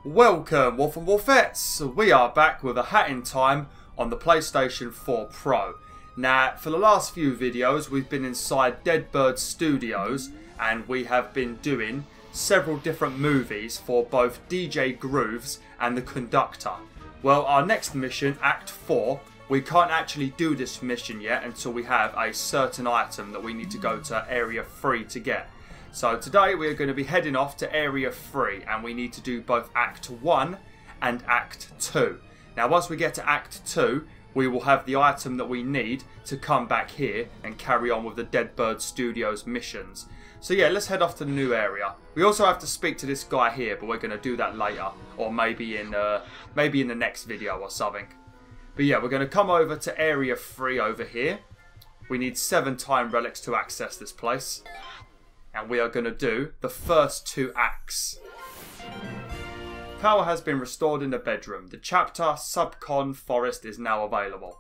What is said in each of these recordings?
Welcome, Wolf and Wolfettes! We are back with a hat in time on the PlayStation 4 Pro. Now, for the last few videos, we've been inside Deadbird Studios and we have been doing several different movies for both DJ Grooves and the Conductor. Well, our next mission, Act 4, we can't actually do this mission yet until we have a certain item that we need to go to Area 3 to get. So today we're going to be heading off to Area 3 and we need to do both Act 1 and Act 2. Now once we get to Act 2, we will have the item that we need to come back here and carry on with the Deadbird Studios missions. So yeah, let's head off to the new area. We also have to speak to this guy here, but we're going to do that later. Or maybe in the next video or something. But yeah, we're going to come over to Area 3 over here. We need 7 time relics to access this place. And we are going to do the first 2 acts. Power has been restored in the bedroom. The chapter Subcon Forest is now available.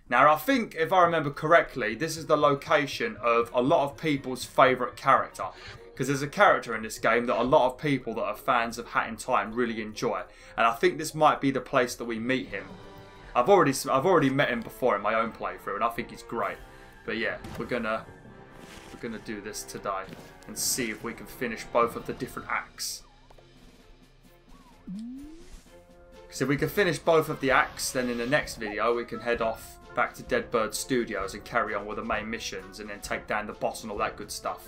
Now I think, if I remember correctly, this is the location of a lot of people's favourite character. Because there's a character in this game that a lot of people that are fans of Hat in Time really enjoy. And I think this might be the place that we meet him. I've already met him before in my own playthrough and I think he's great. But yeah, we're gonna do this today and see if we can finish both of the different acts. Because if we can finish both of the acts, then in the next video we can head off back to Deadbird Studios and carry on with the main missions and then take down the boss and all that good stuff.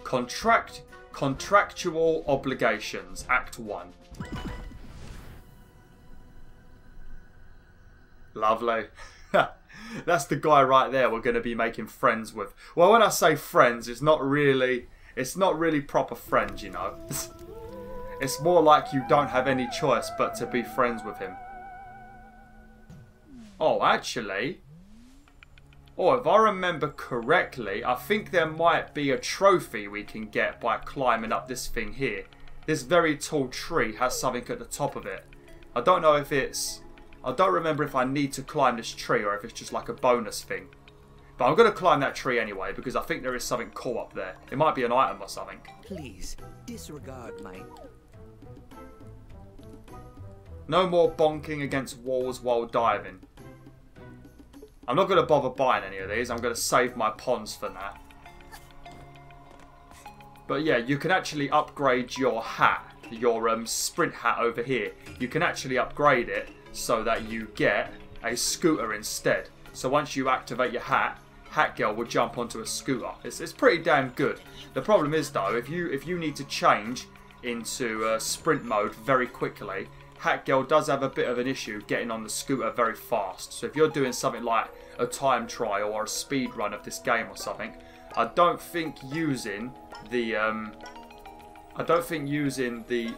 Contractual obligations, Act 1. Lovely. That's the guy right there we're going to be making friends with. Well, when I say friends, it's not really proper friends, you know. It's more like you don't have any choice but to be friends with him. Oh, actually. Oh, if I remember correctly, I think there might be a trophy we can get by climbing up this thing here. This very tall tree has something at the top of it. I don't know if it's... I don't remember if I need to climb this tree or if it's just like a bonus thing. But I'm going to climb that tree anyway because I think there is something cool up there. It might be an item or something. Please, disregard my... No more bonking against walls while diving. I'm not going to bother buying any of these. I'm going to save my pons for now. But yeah, you can actually upgrade your hat. Your sprint hat over here. You can actually upgrade it so that you get a scooter instead. So once you activate your hat, Hat Girl will jump onto a scooter. It's pretty damn good. The problem is though, if you need to change into sprint mode very quickly, Hat Girl does have a bit of an issue getting on the scooter very fast. So if you're doing something like a time trial or a speed run of this game or something, I don't think using the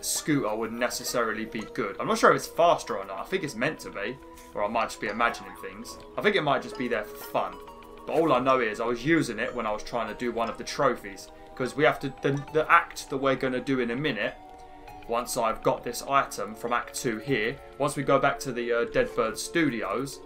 scooter would necessarily be good. I'm not sure if it's faster or not. I think it's meant to be. Or I might just be imagining things. I think it might just be there for fun. But all I know is I was using it when I was trying to do one of the trophies. Because we have to... The act that we're going to do in a minute, once I've got this item from Act 2 here, once we go back to the Deadbird Studios,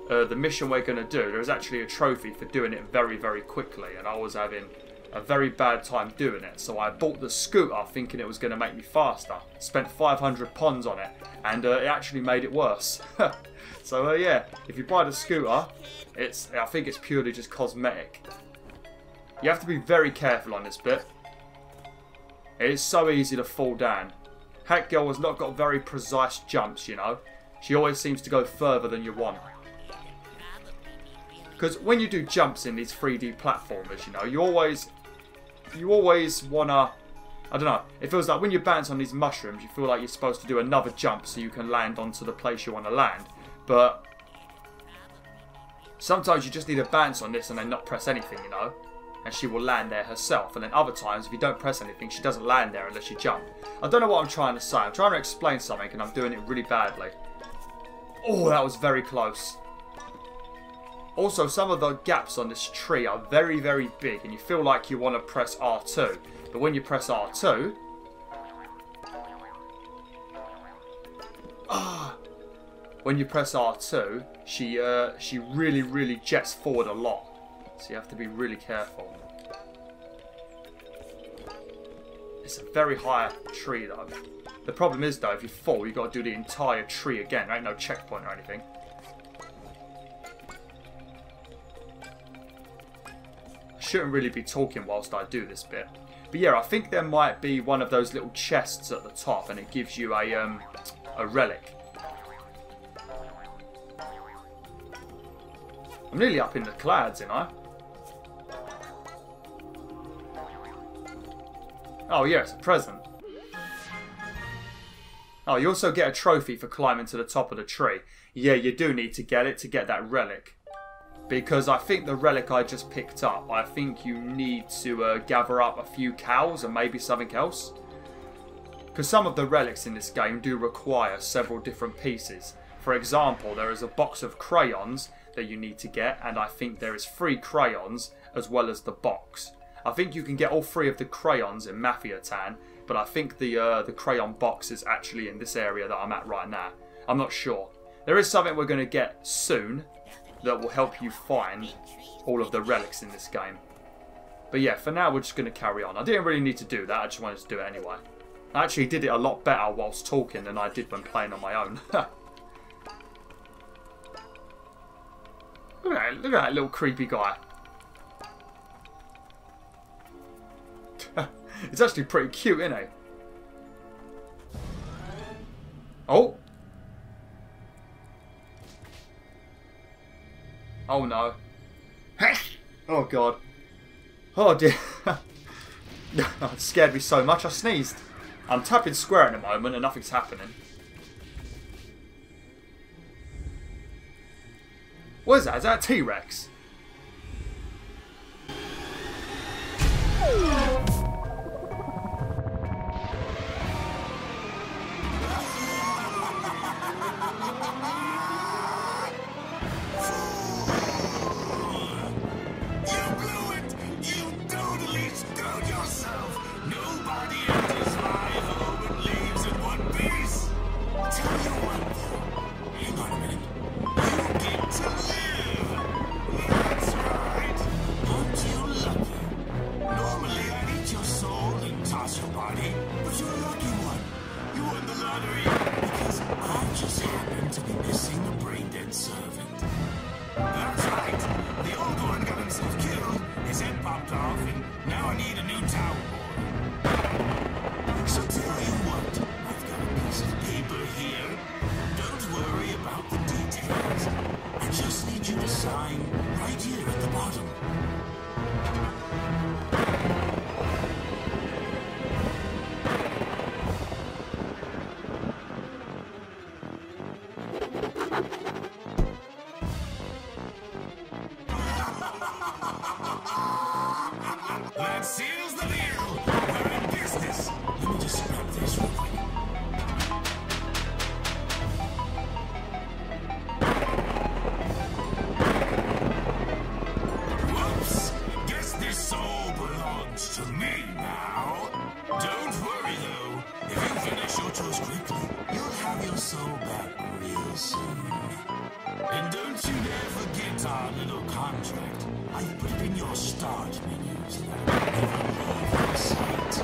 the mission we're going to do, there is actually a trophy for doing it very, very quickly. And I was having a very bad time doing it, so I bought the scooter thinking it was going to make me faster. Spent 500 pons on it, and it actually made it worse. So yeah, if you buy the scooter, I think it's purely just cosmetic. You have to be very careful on this bit. It is so easy to fall down. Hat Girl has not got very precise jumps, you know. She always seems to go further than you want. Because when you do jumps in these 3D platformers, you know, you always wanna, I don't know, it feels like when you bounce on these mushrooms, you feel like you're supposed to do another jump so you can land onto the place you want to land. But sometimes you just need to bounce on this and then not press anything, you know, and she will land there herself. And then other times, if you don't press anything, she doesn't land there unless you jump. I don't know what I'm trying to say. I'm trying to explain something and I'm doing it really badly. Oh, that was very close. Also, some of the gaps on this tree are very, very big and you feel like you want to press R2. But when you press R2... when you press R2, she really, really jets forward a lot. So you have to be really careful. It's a very high tree though. The problem is though, if you fall, you've got to do the entire tree again. There ain't no checkpoint or anything. I shouldn't really be talking whilst I do this bit. But yeah, I think there might be one of those little chests at the top and it gives you a relic. I'm nearly up in the clouds, you know. Oh yeah, it's a present. Oh, you also get a trophy for climbing to the top of the tree. Yeah, you do need to get it to get that relic. Because I think the relic I just picked up, I think you need to gather up a few cows and maybe something else. Because some of the relics in this game do require several different pieces. For example, there is a box of crayons that you need to get, and I think there is 3 crayons as well as the box. I think you can get all 3 of the crayons in Mafia Town, but I think the crayon box is actually in this area that I'm at right now. I'm not sure. There is something we're going to get soon that will help you find all of the relics in this game. But yeah, for now we're just going to carry on. I didn't really need to do that, I just wanted to do it anyway. I actually did it a lot better whilst talking than I did when playing on my own. Look at that little creepy guy. It's actually pretty cute, isn't he? Oh! Oh no. Oh god. Oh dear. It scared me so much I sneezed. I'm tapping square at the moment and nothing's happening. What is that? Is that a T-Rex? That seals the deal. We're in business. Let me just grab this real quick. Whoops! Guess this soul belongs to me now. Don't worry though. If you finish your chores quickly, you'll have your soul back real soon. And don't you dare forget our little contract. I've put it in your start menu so that it will never leave your sight.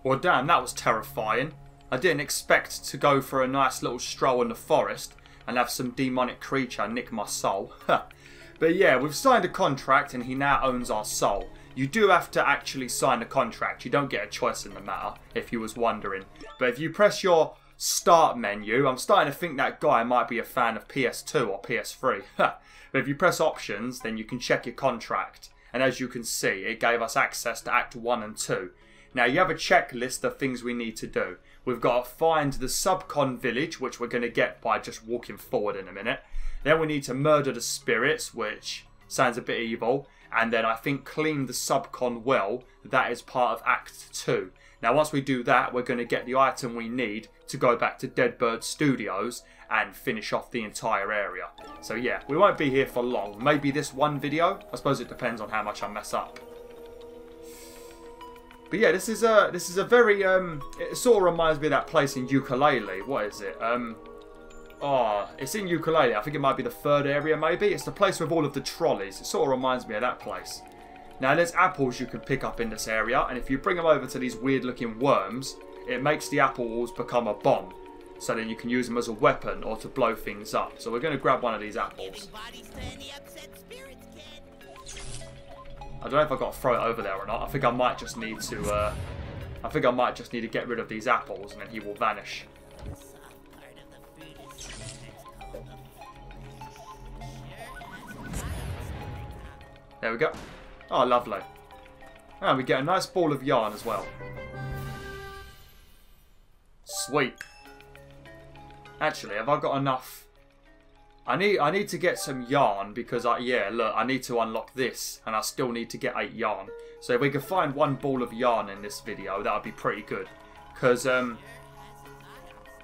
Well, damn, that was terrifying. I didn't expect to go for a nice little stroll in the forest and have some demonic creature nick my soul. But yeah, we've signed a contract and he now owns our soul. You do have to actually sign a contract. You don't get a choice in the matter, if you was wondering. But if you press your start menu, I'm starting to think that guy might be a fan of PS2 or PS3. But if you press options, then you can check your contract. And as you can see, it gave us access to Act 1 and 2. Now you have a checklist of things we need to do. We've got to find the Subcon village, which we're going to get by just walking forward in a minute. Then we need to murder the spirits, which sounds a bit evil. And then I think clean the Subcon well. That is part of Act 2. Now once we do that, we're going to get the item we need to go back to Deadbird Studios and finish off the entire area. So yeah, we won't be here for long. Maybe this one video. I suppose it depends on how much I mess up. But yeah, this is a very it sort of reminds me of that place in Ukulele. What is it? Oh, it's in Ukulele. I think it might be the third area maybe. It's the place with all of the trolleys. It sort of reminds me of that place. Now there's apples you can pick up in this area, and if you bring them over to these weird looking worms, it makes the apples become a bomb. So then you can use them as a weapon or to blow things up. So we're going to grab one of these apples. I don't know if I've got to throw it over there or not. I think I might just need to get rid of these apples and then he will vanish. There we go. Oh, lovely. And we get a nice ball of yarn as well. Sweet. Actually, have I got enough? I need to get some yarn because I need to unlock this and I still need to get 8 yarn. So if we can find 1 ball of yarn in this video, that would be pretty good. Because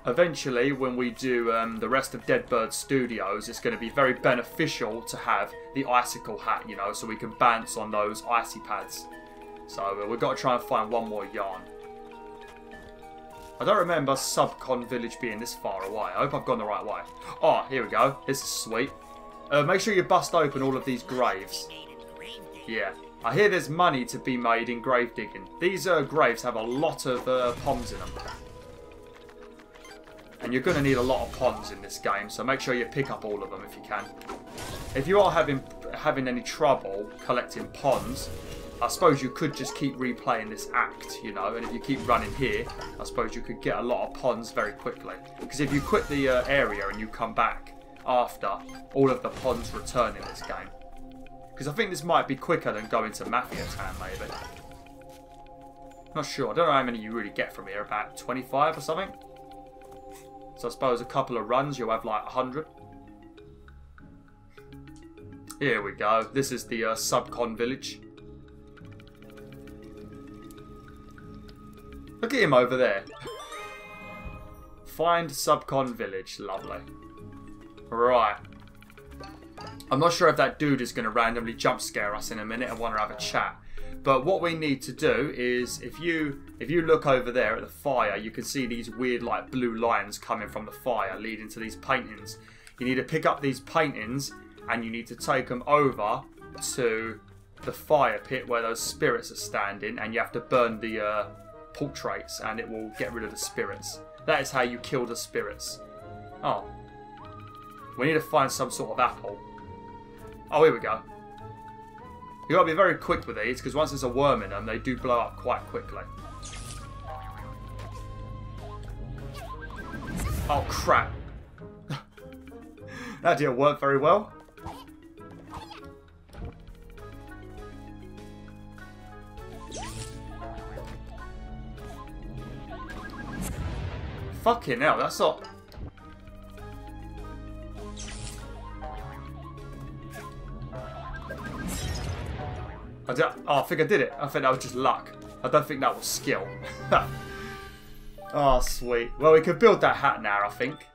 eventually, when we do the rest of Deadbird Studios, it's going to be very beneficial to have the icicle hat, you know, so we can bounce on those icy pads. So we've got to try and find 1 more yarn. I don't remember Subcon village being this far away. I hope I've gone the right way. Oh, here we go. This is sweet. Make sure you bust open all of these graves. Yeah. I hear there's money to be made in grave digging. These graves have a lot of ponds in them. And you're going to need a lot of ponds in this game, so make sure you pick up all of them if you can. If you are having any trouble collecting ponds, I suppose you could just keep replaying this act, you know, and if you keep running here, I suppose you could get a lot of ponds very quickly. Because if you quit the area and you come back after, all of the ponds return in this game. Because I think this might be quicker than going to Mafia Town, maybe. Not sure. I don't know how many you really get from here, about 25 or something. So I suppose a couple of runs, you'll have like 100. Here we go. This is the Subcon village. Look at him over there. Find Subcon village. Lovely. Right. I'm not sure if that dude is going to randomly jump scare us in a minute and want to have a chat. But what we need to do is, if you look over there at the fire, you can see these weird like blue lines coming from the fire leading to these paintings. You need to pick up these paintings and you need to take them over to the fire pit where those spirits are standing, and you have to burn the portraits and it will get rid of the spirits. That is how you kill the spirits. Oh. We need to find some sort of apple. Oh, here we go. You gotta be very quick with these, because once there's a worm in them, they do blow up quite quickly. Oh, crap. That didn't work very well. Fucking hell, that's not... I think I did it. I think that was just luck. I don't think that was skill. Oh, sweet. Well, we can build that hat now, I think.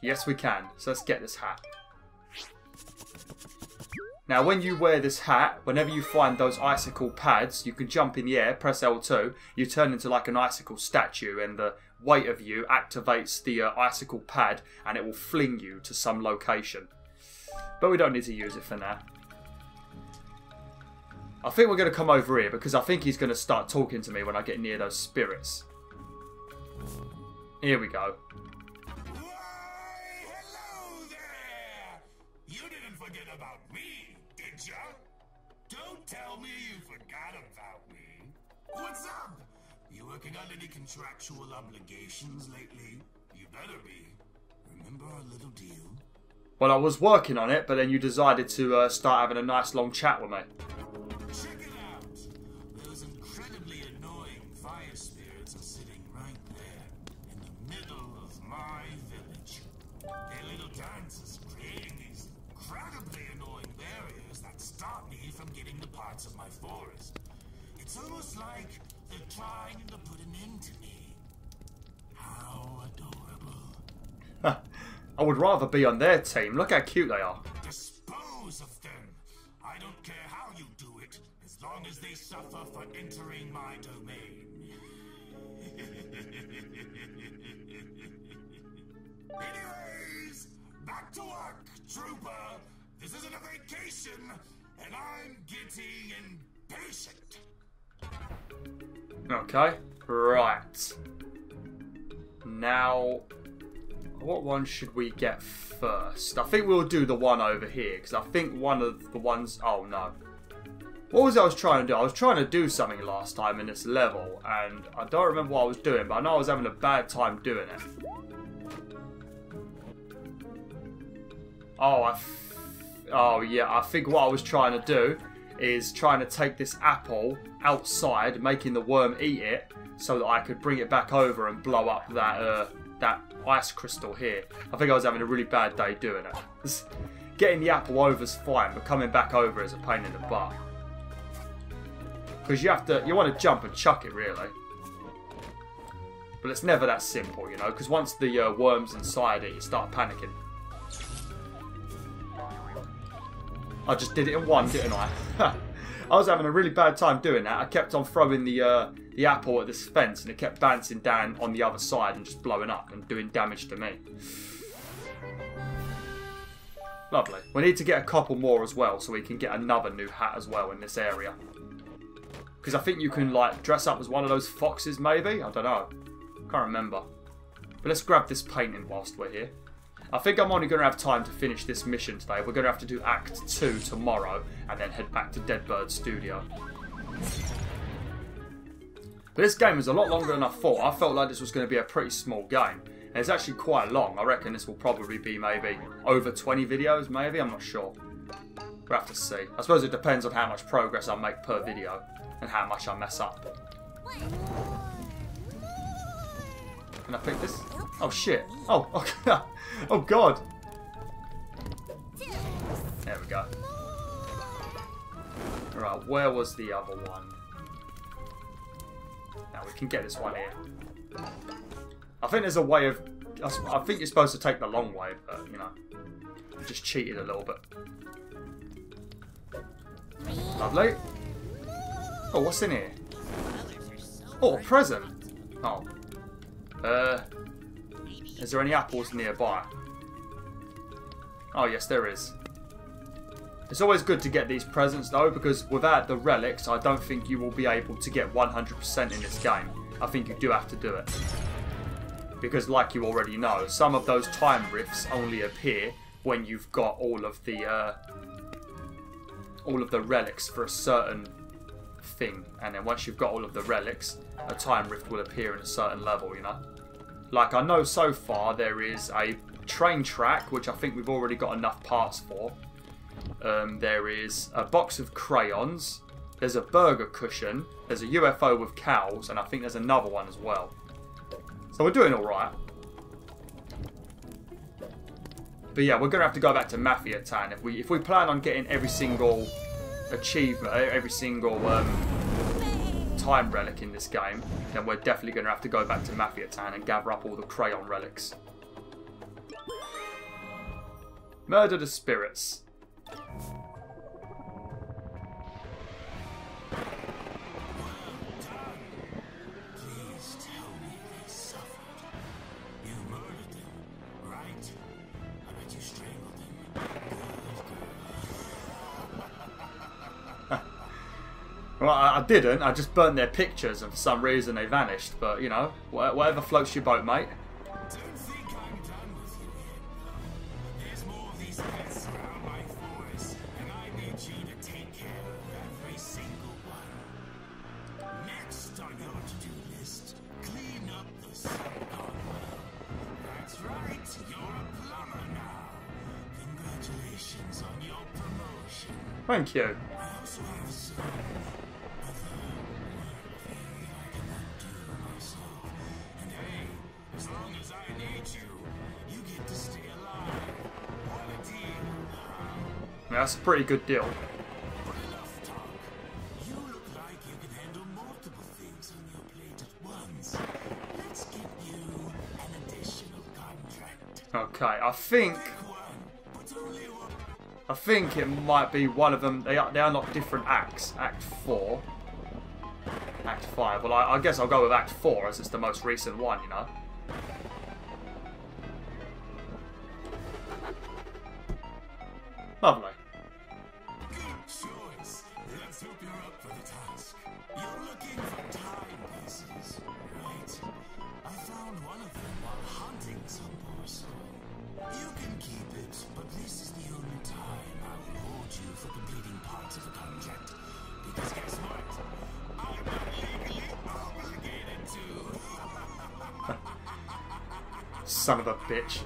Yes, we can. So let's get this hat. Now, when you wear this hat, whenever you find those icicle pads, you can jump in the air, press L2, you turn into like an icicle statue, and the weight of you activates the icicle pad, and it will fling you to some location. But we don't need to use it for now. I think we're going to come over here because I think he's going to start talking to me when I get near those spirits. Here we go. Why, hello there! You didn't forget about me, did ya? Don't tell me you forgot about me. What's up? You working on any contractual obligations lately? You better be. Remember our little deal? Well, I was working on it, but then you decided to start having a nice long chat with me. Check it out. Those incredibly annoying fire spirits are sitting right there in the middle of my village. Their little dances creating these incredibly annoying barriers that stop me from getting the parts of my forest. It's almost like they're trying to put an end to me. How adorable. I would rather be on their team. Look how cute they are. Dispose of them. I don't care how you do it, as long as they suffer for entering my domain. Anyways, back to work, trooper. This isn't a vacation, and I'm getting patient. Okay, right. Now, what one should we get first? I think we'll do the one over here, because I think one of the ones... Oh, no. What was I was trying to do? I was trying to do something last time in this level, and I don't remember what I was doing, but I know I was having a bad time doing it. Oh, yeah, I think what I was trying to do is trying to take this apple outside, making the worm eat it, so that I could bring it back over and blow up that that ice crystal here. I think I was having a really bad day doing it. Getting the apple over is fine, but coming back over is a pain in the butt. Because you want to jump and chuck it, really. But it's never that simple, you know, because once the worm's inside it, you start panicking. I just did it in one, didn't I? I was having a really bad time doing that. I kept on throwing the apple at this fence, and it kept bouncing down on the other side and just blowing up and doing damage to me. Lovely. We need to get a couple more as well, so we can get another new hat as well in this area. Because I think you can, like, dress up as one of those foxes, maybe? I don't know. Can't remember. But let's grab this painting whilst we're here. I think I'm only going to have time to finish this mission today. We're going to have to do Act 2 tomorrow and then head back to Deadbird Studio. But this game is a lot longer than I thought. I felt like this was going to be a pretty small game. And it's actually quite long. I reckon this will probably be maybe over 20 videos, maybe. I'm not sure. We'll have to see. I suppose it depends on how much progress I make per video and how much I mess up. Can I pick this? Oh, shit. Oh, okay. Oh, God. There we go. Right, where was the other one? Now, we can get this one here. I think there's a way of... I think you're supposed to take the long way, but, you know. I just cheated a little bit. Lovely. Oh, what's in here? Oh, a present. Oh. Is there any apples nearby? Oh, yes, there is. It's always good to get these presents, though, because without the relics, I don't think you will be able to get 100% in this game. I think you do have to do it. Because, like you already know, some of those time rifts only appear when you've got all of the relics for a certain thing. And then once you've got all of the relics, a time rift will appear in a certain level, you know? Like, I know so far there is a train track, which I think we've already got enough parts for. There is a box of crayons. There's a burger cushion. There's a UFO with cows. And I think there's another one as well. So we're doing alright. But yeah, we're going to have to go back to Mafia Town. If we plan on getting every single achievement, every single... time relic in this game, then we're definitely going to have to go back to Mafia Town and gather up all the crayon relics. Murder the spirits. Please tell me they suffered. You murdered them, right? I bet you strangled them. Well, I didn't. I just burnt their pictures and for some reason they vanished. But, you know, whatever floats your boat, mate. Don't think I'm done with you yet. There's more of these pests around my forest, and I need you to take care of every single one. Next on your to-do list, clean up the Subcon well. That's right, you're a plumber now. Congratulations on your promotion. Thank you. I also have some as long as I need you, you get to stay alive. What a deal, huh? Yeah, that's a pretty good deal. Enough talk. You look like you can handle multiple things on your plate at once. Let's give you an additional contract. Okay, I think it might be one of them. They are not different acts. Act 4. Act 5. Well, I guess I'll go with Act 4 as it's the most recent one, you know. Lovely. Good choice. Let's hope you're up for the task. You're looking for timepieces, right? I found one of them while hunting some poor soul. You can keep it, but this is the only time I will hold you for completing parts of the contract. Because guess what? I'm not legally obligated to. Son of a bitch.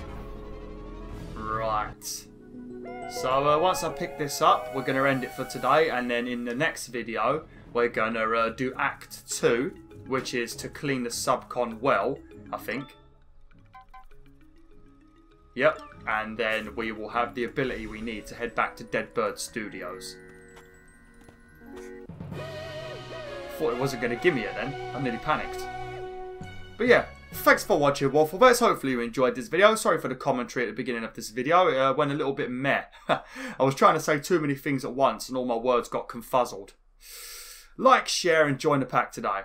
Right. So once I pick this up, we're going to end it for today. And then in the next video, we're going to do Act 2, which is to clean the Subcon well, I think. Yep. And then we will have the ability we need to head back to Deadbird Studios. Thought it wasn't going to give me it then. I nearly panicked. But yeah, thanks for watching, BwolfTheWolf. Hopefully you enjoyed this video. Sorry for the commentary at the beginning of this video. It went a little bit meh. I was trying to say too many things at once and all my words got confuzzled. Like, share and join the pack today.